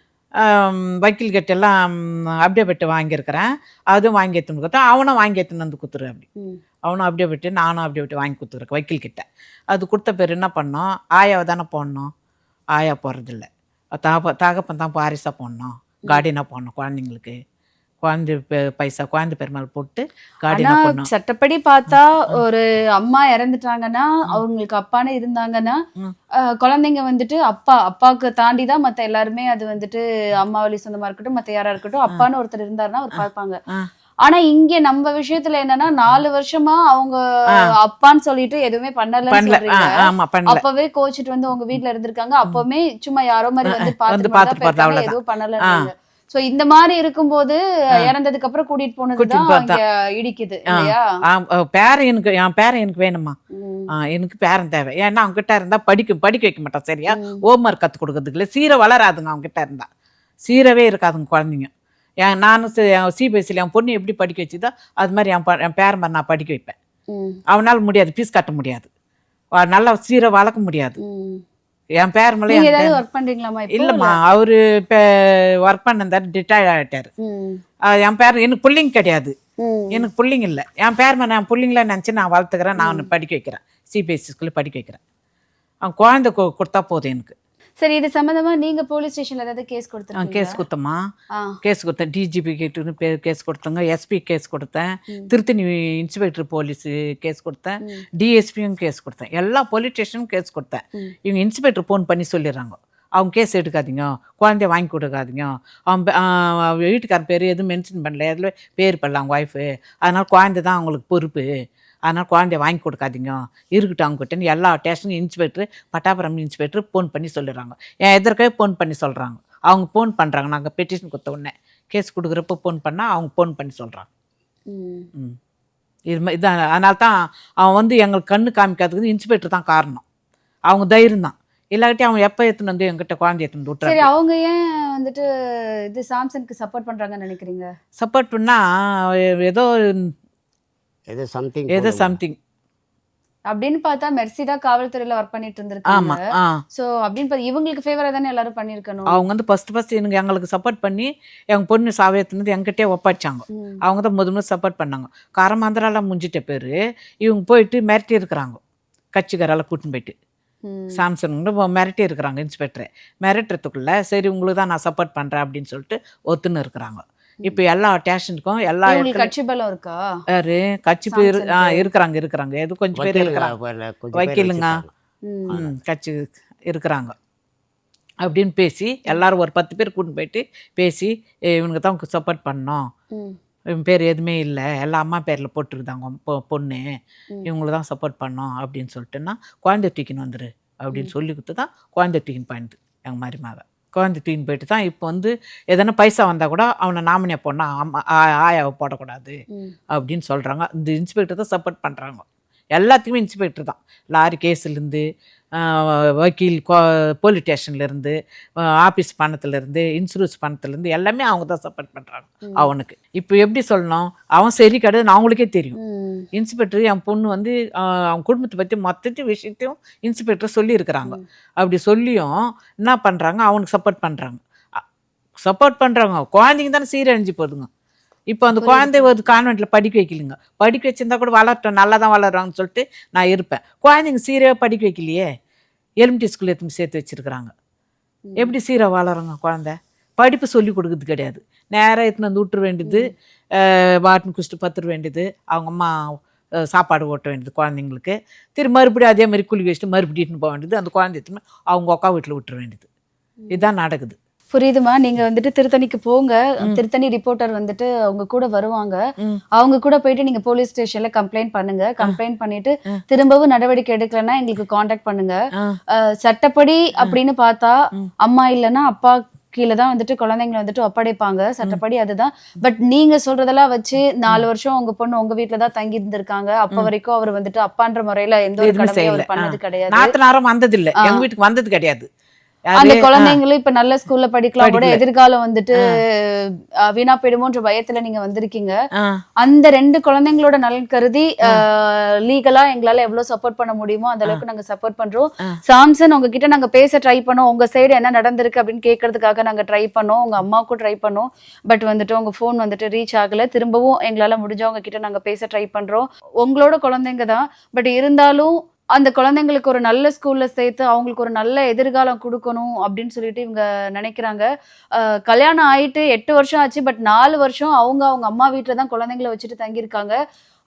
வக்கீல் கிட்ட எல்லாம் அப்படியே விட்டு வாங்கியிருக்கிறேன், அதுவும் வாங்கி எடுத்துன்னு கொடுத்தா அவனும் வாங்கி எடுத்துன்னு வந்து கொடுத்துரு அப்படி. ம். அவனும் அப்படியே விட்டு நானும் அப்படியே விட்டு வாங்கி கொடுத்துருக்கேன் வக்கீல் கிட்ட. அது கொடுத்த பேர் என்ன பண்ணோம், ஆயாவை தானே போடணும். ஆயா போடுறதில்ல, தகப்பன் தான் வாரிசாக போடணும், கார்டியனாக போடணும். குழந்தைங்களுக்கு குழந்தை பைசா குழந்தை பெருமாள் போட்டு ஆனா கார்டியனாக போடணும். சட்டப்படி பார்த்தா ஒரு அம்மா இறந்துட்டாங்கன்னா அவங்களுக்கு அப்பான்னு இருந்தாங்கன்னா குழந்தைங்க வந்துட்டு அப்பாவுக்கு தாண்டி தான் மத்த எல்லாருமே அது வந்துட்டு அம்மா வழி சொந்தமா இருக்கட்டும் மத்த யாரா இருக்கட்டும் அப்பான்னு ஒருத்தர் இருந்தாருன்னா அவர் பார்ப்பாங்க. ஆனா இங்க நம்ம விஷயத்துல என்னன்னா 4 வருஷமா அவங்க அப்பான்னு சொல்லிட்டு எதுவுமே பண்ணலன்னு சொல்றீங்க. ஆமா பண்ணல. அப்பவே கோச்சிட்டு வந்து உங்க வீட்டுல இருந்திருக்காங்க, அப்பவுமே சும்மா யாரோ மாதிரி வந்து பார்த்துட்டு பாத்துட்டு அவ்வளவுதான். எதுவும் பண்ணல. சோ இந்த மாதிரி இருக்கும்போது இறந்ததுக்கு அப்புறம் கூட்டிட்டு போனதுதான் அங்க இடிக்குது இல்லையா? பேரன் எனக்கு என் பேரன் எனக்கு வேணுமா, எனக்கு பேரன் தேவை. ஏன்னா அவங்க கிட்ட இருந்தா படிக்க வைக்க மாட்டான் சரியா. ஹோம்ஒர்க் கற்றுக் கொடுக்கறதுக்கு இல்லை, சீரை வளராதுங்க அவங்க கிட்ட இருந்தா, சீரவே இருக்காதுங்க குழந்தைங்க. நானும் சிபிஎஸ்சியில் என் பொண்ணு எப்படி படிக்க வச்சுதோ அது மாதிரி என் பேரன் மாதிரி நான் படிக்க வைப்பேன். அவனால் முடியாது, ஃபீஸ் கட்ட முடியாது, நல்லா சீரை வளர்க்க முடியாது. என் பேர் ஏதாவது ஒர்க் பண்றீங்களாமா? இல்லம்மா, அவரு இப்போ ஒர்க் பண்ணந்தாரு, ரிட்டையர்ட் ஆகிட்டாரு. என் பேர் எனக்கு பிள்ளைங்க கிடையாது, எனக்கு பிள்ளைங்க இல்லை. என் பேர் நான் பிள்ளைங்கள நினச்சி நான் வளர்த்துக்கிறேன், நான் படிக்க வைக்கிறேன், சிபிஎஸ்சி ஸ்கூலில் படிக்க வைக்கிறேன். அவன் குழந்தை கொடுத்தா போதும் எனக்கு. சரி, இது சம்பந்தமா நீங்க போலீஸ் ஸ்டேஷன்ல ஏதாவது கேஸ் கொடுத்தீங்க? கேஸ் கொடுத்தம்மா, கேஸ் கொடுத்தேன். டிஜிபி கிட்ட கேஸ் கொடுத்தேங்க, எஸ்பி கேஸ் கொடுத்தேன், திருத்தணி இன்ஸ்பெக்டர் போலீஸ் கேஸ் கொடுத்தேன், டிஎஸ்பியும் கேஸ் கொடுத்தேன், எல்லா போலீஸ் ஸ்டேஷனும் கேஸ் கொடுத்தேன். இவங்க இன்ஸ்பெக்டர் ஃபோன் பண்ணி சொல்லிடுறாங்க, அவங்க கேஸ் எடுக்காதீங்க, குழந்தைய வாங்கி கொடுக்காதீங்க, அவன் வீட்டுக்கார பேர் எதுவும் மென்ஷன் பண்ணல, எதில் பேர் பண்ணல அவங்க ஒய்ஃபு, அதனால் குழந்தை தான் அவங்களுக்கு பொறுப்பு, அதனால் குழந்தைய வாங்கி கொடுக்காதீங்க, இருக்கட்டும் அவங்ககிட்டன்னு எல்லா ஸ்டேஷனும் இன்ஸ்பெக்டர், பட்டாபுரம் இன்ஸ்பெக்டர் ஃபோன் பண்ணி சொல்லிடுறாங்க. என் எதிர்க்கவே ஃபோன் பண்ணி சொல்கிறாங்க. அவங்க ஃபோன் பண்ணுறாங்க, நாங்கள் பெட்டிஷன் கொடுத்த உடனே கேஸ் கொடுக்குறப்ப ஃபோன் பண்ணால் அவங்க ஃபோன் பண்ணி சொல்கிறாங்க. இதான் அதனால தான் அவன் வந்து எங்களுக்கு கண்ணு காமிக்காததுக்கு இன்ஸ்பெக்டர் தான் காரணம். அவங்க தைரியம் தான், இல்லாட்டி அவன் எப்போ எடுத்துன்னு வந்து எங்கிட்ட குழந்தை எடுத்துன்னு விட்டுறாரு. சரி, அவங்க ஏன் வந்துட்டு இது சாம்சனுக்கு சப்போர்ட் பண்றாங்கன்னு நினைக்கிறீங்க? சப்போர்ட் பண்ணால் ஏதோ சம்திங் அப்படின்னு பார்த்தா மெர்சி தான் காவல்துறையில ஒர்க் பண்ணிட்டு இருந்திருக்காங்க. சோ அப்படின்னு பார்த்தா இவங்களுக்கு ஃபேவரா தானே எல்லாரும் பண்ணிருக்கணும். அவங்க வந்து ஃபர்ஸ்ட் எங்களுக்கு சப்போர்ட் பண்ணி எங்க பொண்ணு சாவியத்துலேருந்து எங்கிட்டே ஒப்படைச்சாங்க. அவங்க தான் முதல்ல சப்போர்ட் பண்ணாங்க. காரமாந்திராலாம் முடிஞ்சிட்ட பேர் இவங்க போயிட்டு மிரட்டி இருக்கிறாங்க, கட்சிக்காரால கூட்டின்னு போயிட்டு சாம்சன் மிரட்டி இருக்கிறாங்க. இன்ஸ்பெக்டரை மிரட்டுறதுக்குள்ள சரி உங்களுக்கு தான் நான் சப்போர்ட் பண்ணுறேன் அப்படின்னு சொல்லிட்டு ஒத்துன்னு இருக்கிறாங்க. இப்போ எல்லா ஸ்டேஷனுக்கும் எல்லா கட்சி பலம் இருக்கா? கட்சி பேர் இருக்கிறாங்க எது கொஞ்சம் பேர் இருக்கிறாங்க, வைக்கலுங்க கட்சி இருக்கிறாங்க அப்படின்னு பேசி எல்லாரும் ஒரு 10 பேர் கூட்டின்னு போயிட்டு பேசி இவனுக்கு தான் சப்போர்ட் பண்ணோம், இவன் பேர் எதுவுமே இல்லை, எல்லா அம்மா பேரில் போட்டுருந்தாங்க பொண்ணு, இவங்களுக்கு தான் சப்போர்ட் பண்ணோம் அப்படின்னு சொல்லிட்டுன்னா குழந்தை தூக்கின்னு வந்துரு அப்படின்னு சொல்லி கொடுத்து தான் குழந்தை தூக்கின்னு போயிடுது. எங்கள் மாதிரி மக குழந்தை தூக்கின்னு போயிட்டு தான் இப்போ வந்து எதனா பைசா வந்தால் கூட அவனை நாமினியாக போனால் அம்மா ஆயாவை போடக்கூடாது அப்படின்னு சொல்கிறாங்க. இந்த இன்ஸ்பெக்டர் தான் சப்போர்ட் பண்ணுறாங்க. எல்லாத்துக்குமே இன்ஸ்பெக்டர் தான். லாரி கேஸ்லேருந்து வக்கீல் போலீஸ் ஸ்டேஷன்லேருந்து ஆஃபீஸ் பணத்துலேருந்து இன்சூரன்ஸ் பணத்துலேருந்து எல்லாமே அவங்க தான் சப்போர்ட் பண்ணுறாங்க அவனுக்கு. இப்போ எப்படி சொல்லணும், அவன் சரி கிடையாது அவங்களுக்கே தெரியும். இன்ஸ்பெக்டர் என் பொண்ணு வந்து அவன் குடும்பத்தை பற்றி மொத்த விஷயத்தையும் இன்ஸ்பெக்டர் சொல்லியிருக்கிறாங்க. அப்படி சொல்லியும் என்ன பண்ணுறாங்க, அவனுக்கு சப்போர்ட் பண்ணுறாங்க. குழந்தைங்க தானே சீரழிஞ்சு போதுங்க. இப்போ அந்த குழந்தை ஒரு கான்வென்ட்டில் படிக்க வைக்கலுங்க, படிக்க வச்சிருந்தா கூட வளர்ட்டோம், நல்லா தான் வளர்றாங்கன்னு சொல்லிட்டு நான் இருப்பேன். குழந்தைங்க சீராக படிக்க வைக்கலையே, எலிமெண்ட்ரி ஸ்கூல் எடுத்து சேர்த்து வச்சுருக்குறாங்க. எப்படி சீராக வளருங்க குழந்தை? படிப்பு சொல்லி கொடுக்குறது கிடையாது, நேராக எடுத்துன்னு வந்து விட்டுற வேண்டியது, பாட்டின் குடிச்சிட்டு பத்துற வேண்டியது, அவங்க அம்மா சாப்பாடு ஓட்ட வேண்டியது குழந்தைங்களுக்கு, திரும்ப மறுபடியும் அதே மாதிரி குளிக்க வச்சுட்டு மறுபடியும் இட்டுன்னு போக வேண்டியது, அந்த குழந்தை எடுத்துன்னு அவங்க அக்கா வீட்டில் விட்டுற வேண்டியது. இதுதான் நடக்குது. புரியுதுமா? நீங்க வந்துட்டு திருத்தணிக்கு போங்க, திருத்தணி ரிப்போர்ட்டர் வந்துட்டு அவங்க கூட வருவாங்க, அவங்க கூட போயிட்டு நீங்க போலீஸ் ஸ்டேஷன்ல கம்ப்ளைண்ட் பண்ணுங்க. கம்ப்ளைண்ட் பண்ணிட்டு திரும்பவும் நடவடிக்கை எடுக்கலன்னா எங்களுக்கு காண்டாக்ட் பண்ணுங்க. சட்டப்படி அப்படின்னு பார்த்தா அம்மா இல்லைன்னா அப்பா கீழே தான் வந்துட்டு குழந்தைங்களை வந்துட்டு ஒப்படைப்பாங்க, சட்டப்படி அதுதான். பட் நீங்க சொல்றதெல்லாம் வச்சு 4 வருஷம் உங்க பொண்ணு உங்க வீட்டுல தான் தங்கி இருந்திருக்காங்க. அப்ப வரைக்கும் அவர் வந்துட்டு அப்பான்ற முறையில எந்த ஒரு கடமையும் அவர் பண்ணது கிடையாது. நாத்தனாரும் வந்தது இல்லை, எங்க வீட்டுக்கு வந்தது கிடையாது. அந்த குழந்தைங்களும் இப்ப நல்ல ஸ்கூல்ல படிக்கலாம் கூட, எதிர்காலம் வந்துட்டு வீணா போயிடுமோன்ற பயத்துல நீங்க வந்திருக்கீங்க. அந்த 2 குழந்தைங்களோட நலன் கருதி லீகலா எங்களால எவ்வளவு சப்போர்ட் பண்ண முடியுமோ அந்த அளவுக்கு நாங்க சப்போர்ட் பண்றோம். சாம்சன் உங்ககிட்ட நாங்க பேச ட்ரை பண்ணோம், உங்க சைடு என்ன நடந்திருக்கு அப்படின்னு கேட்கறதுக்காக நாங்க ட்ரை பண்ணோம், உங்க அம்மாவுக்கும் ட்ரை பண்ணோம். பட் வந்துட்டு உங்க போன் வந்துட்டு ரீச் ஆகல. திரும்பவும் எங்களால முடிஞ்சவங்க கிட்ட நாங்க பேச ட்ரை பண்றோம். உங்களோட குழந்தைங்க தான், பட் இருந்தாலும் அந்த குழந்தைங்களுக்கு ஒரு நல்ல ஸ்கூல்ல சேர்த்து அவங்களுக்கு ஒரு நல்ல எதிர்காலம் கொடுக்கணும் அப்படின்னு சொல்லிட்டு இவங்க நினைக்கிறாங்க. கல்யாணம் ஆயிட்டு 8 வருஷம் ஆச்சு, பட் 4 வருஷம் அவங்க அம்மா வீட்டில் தான் குழந்தைங்களை வச்சுட்டு தங்கியிருக்காங்க.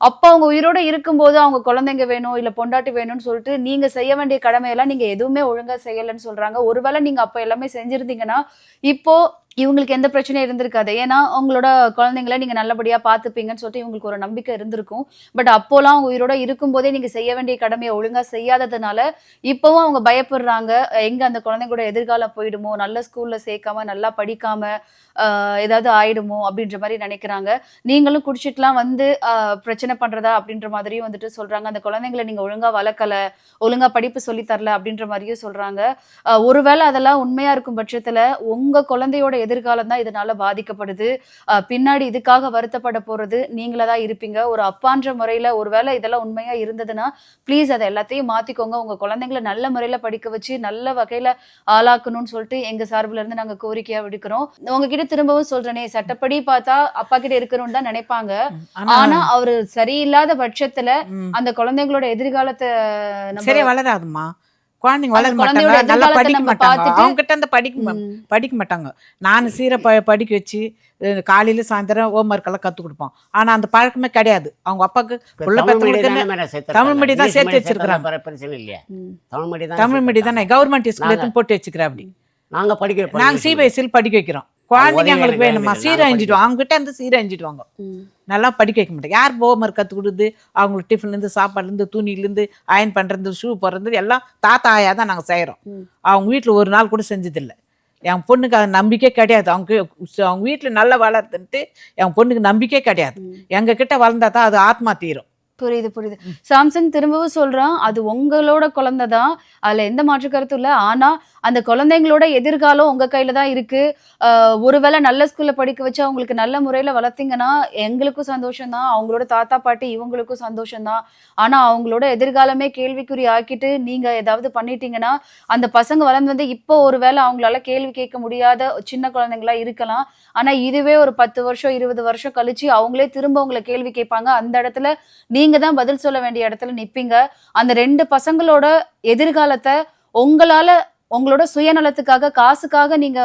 அப்போ அவங்க உயிரோட இருக்கும்போது அவங்க குழந்தைங்க வேணும் இல்லை பொண்டாட்டி வேணும்னு சொல்லிட்டு நீங்க செய்ய வேண்டிய கடமையெல்லாம் நீங்க எதுவுமே ஒழுங்கா செய்யலைன்னு சொல்றாங்க. ஒருவேளை நீங்க அப்போ எல்லாமே செஞ்சிருந்தீங்கன்னா இப்போ இவங்களுக்கு எந்த பிரச்சனையும் இருந்திருக்காது. ஏன்னா அவங்களோட குழந்தைங்கள நீங்க நல்லபடியா பார்த்துப்பீங்கன்னு சொல்லிட்டு இவங்களுக்கு ஒரு நம்பிக்கை இருந்திருக்கும். பட் அப்போலாம் அவங்க உயிரோட இருக்கும்போதே நீங்க செய்ய வேண்டிய கடமையை ஒழுங்கா செய்யாததுனால இப்பவும் அவங்க பயப்படுறாங்க, எங்க அந்த குழந்தைங்களோட எதிர்காலம் போயிடுமோ, நல்ல ஸ்கூல்ல சேர்க்காம நல்லா படிக்காம ஏதாவது ஆயிடுமோ அப்படின்ற மாதிரி நினைக்கிறாங்க. நீங்களும் குடிச்சிட்டுலாம் வந்து பிரச்சனை பண்றதா அப்படின்ற மாதிரியும் வந்துட்டு சொல்றாங்க. அந்த குழந்தைங்களை நீங்க ஒழுங்கா வளர்க்கல, ஒழுங்கா படிப்பு சொல்லி தரல அப்படின்ற மாதிரியும் சொல்றாங்க. ஒருவேளை அதெல்லாம் உண்மையா இருக்கும் பட்சத்துல உங்க குழந்தையோட எதிர்காலம் தான் இதனால பாதிக்கப்படுது. பின்னாடி இதுக்காக வருத்தப்பட போறது நீங்களா தான் இருப்பீங்க. ஒரு அப்பான்ற முறையில ஒருவேளை இதெல்லாம் உண்மையா இருந்ததுன்னா ப்ளீஸ் அதை எல்லாத்தையும் மாத்திக்கோங்க. உங்க குழந்தைங்களை நல்ல முறையில படிக்க வச்சு நல்ல வகையில ஆளாக்கணும்னு சொல்லிட்டு எங்க சார்பில இருந்து நாங்க கோரிக்கையா விடுக்கிறோம். உங்ககிட்ட திரும்பவும் சொல்றேனே, சட்டப்படி பார்த்தா அப்பா கிட்ட இருக்கணும்னு தான் நினைப்பாங்க. ஆனா அவரு சரியில்லாத பட்சத்துல அந்த குழந்தைங்களோட எதிர்காலத்தை சரியா வளராதுமா. குழந்தைங்க வளர மாட்டாங்க, நல்லா படிக்க மாட்டாங்க, அவங்க கிட்ட அந்த படிக்க மாட்டாங்க. நான் சீரை படிக்க வச்சு காலையில சாயந்தரம் ஹோம்ஒர்க் எல்லாம் கற்றுக் கொடுப்போம். ஆனா அந்த பழக்கமே கிடையாது. அவங்க அப்பாவுக்கு தமிழ் மீடியம் தான் சேர்த்து வச்சிருக்கிறாங்க. தமிழ் மீடியம் தானே கவர்மெண்ட் ஸ்கூல் போட்டு வச்சுக்கிறேன். அப்படி நாங்கள் படிக்கிற நாங்கள் சிபிஎஸ்சியில் படிக்க வைக்கிறோம். குழந்தைங்க உதவி எங்களுக்கு எனக்கு வேணுமா, வேணும். சீரழிஞ்சிட்டு அவங்க கிட்ட இருந்து சீரழிஞ்சிட்டு வாங்க. நல்லா படிக்க வைக்க மாட்டேன். யார் ஹோம்ஒர்க் கற்றுக் கொடுக்குது? அவங்களுக்கு டிஃபன்லேருந்து, சாப்பாடுலேருந்து, துணிலேருந்து, அயன் பண்ணுறது, ஷூ போடுறது எல்லாம் தாத்தா ஆயா தான் நாங்கள் செய்கிறோம். அவங்க வீட்டில் ஒரு நாள் கூட செஞ்சதில்லை. என் பொண்ணுக்கு அது நம்பிக்கை கிடையாது. அவங்க வீட்டில் நல்லா வளருதுன்ட்டு என் பொண்ணுக்கு நம்பிக்கை கிடையாது. எங்ககிட்ட வளர்ந்தா தான் அது ஆத்மா தீரும். புரியுது. சாம்சங் திரும்பவும் சொல்றான், அது உங்களோட குழந்தை தான், அதுல எந்த மாற்று கருத்தும் இல்லை. ஆனா அந்த குழந்தைங்களோட எதிர்காலம் உங்க கையில தான் இருக்கு. ஒருவேளை நல்ல ஸ்கூல்ல படிக்க வச்சு அவங்களுக்கு நல்ல முறையில வளர்த்தீங்கன்னா எங்களுக்கும் சந்தோஷம் தான், அவங்களோட தாத்தா பாட்டி இவங்களுக்கும் சந்தோஷம் தான். ஆனா அவங்களோட எதிர்காலமே கேள்விக்குறி ஆக்கிட்டு நீங்க ஏதாவது பண்ணிட்டீங்கன்னா அந்த பசங்க வளர்ந்து வந்து இப்போ ஒருவேளை அவங்களால கேள்வி கேட்க முடியாத சின்ன குழந்தைங்களா இருக்கலாம். ஆனா இதுவே ஒரு 10 வருஷம் 20 வருஷம் கழிச்சு அவங்களே திரும்ப உங்களை கேள்வி கேட்பாங்க. அந்த இடத்துல நீங்க தான் பதில் சொல்ல வேண்டிய இடத்துல நிப்பீங்க. அந்த 2 பசங்களோட எதிர்காலத்தை உங்களோட சுயநலத்துக்காக, காசுக்காக நீங்க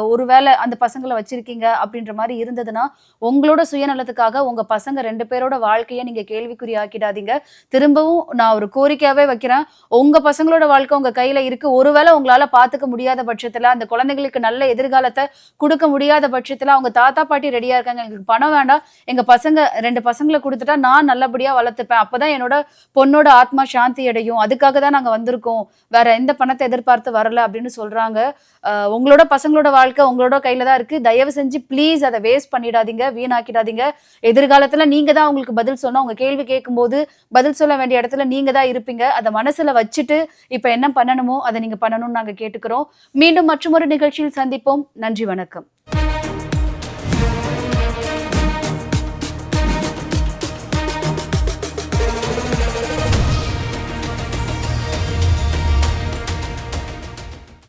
ஒருவேளை அந்த பசங்களை வச்சிருக்கீங்க அப்படின்ற மாதிரி இருந்ததுன்னா உங்களோட சுயநலத்துக்காக உங்க பசங்க 2 பேரோட வாழ்க்கையை நீங்க கேள்விக்குறி ஆக்கிடாதீங்க. திரும்பவும் நான் ஒரு கோரிக்கையாவே வைக்கிறேன், உங்க பசங்களோட வாழ்க்கை உங்க கையில இருக்கு. ஒருவேளை உங்களால பாத்துக்க முடியாத பட்சத்துல, அந்த குழந்தைங்களுக்கு நல்ல எதிர்காலத்தை கொடுக்க முடியாத பட்சத்துல அவங்க தாத்தா பாட்டி ரெடியா இருக்காங்க, எங்களுக்கு பணம் வேண்டாம், எங்க பசங்க 2 பசங்களை கொடுத்துட்டா நான் நல்லபடியா வளர்த்துப்பேன், அப்பதான் என்னோட பொண்ணோட ஆத்மா சாந்தி அடையும், அதுக்காக தான் நாங்க வந்திருக்கோம், வேற எந்த பணத்தை எதிர்பார்த்து வரல அப்படின்னு சொல்றாங்க. உங்களோட பசங்களோட வாழ்க்கை உங்களோட கையில தான் இருக்கு. தயவு செஞ்சு ப்ளீஸ் அதை வேஸ்ட் பண்ணிடாதீங்க, வீணாக்கிடாதீங்க. எதிர்காலத்துல நீங்க தான் அவங்களுக்கு பதில் சொன்னா, உங்க கேள்வி கேட்கும்போது பதில் சொல்ல வேண்டிய இடத்துல நீங்க தான் இருப்பீங்க. அதை மனசுல வச்சுட்டு இப்ப என்ன பண்ணணுமோ அதை நீங்க பண்ணணும்னு நாங்க கேட்டுக்கிறோம். மீண்டும் மற்றொரு நிகழ்ச்சியில் சந்திப்போம். நன்றி, வணக்கம்.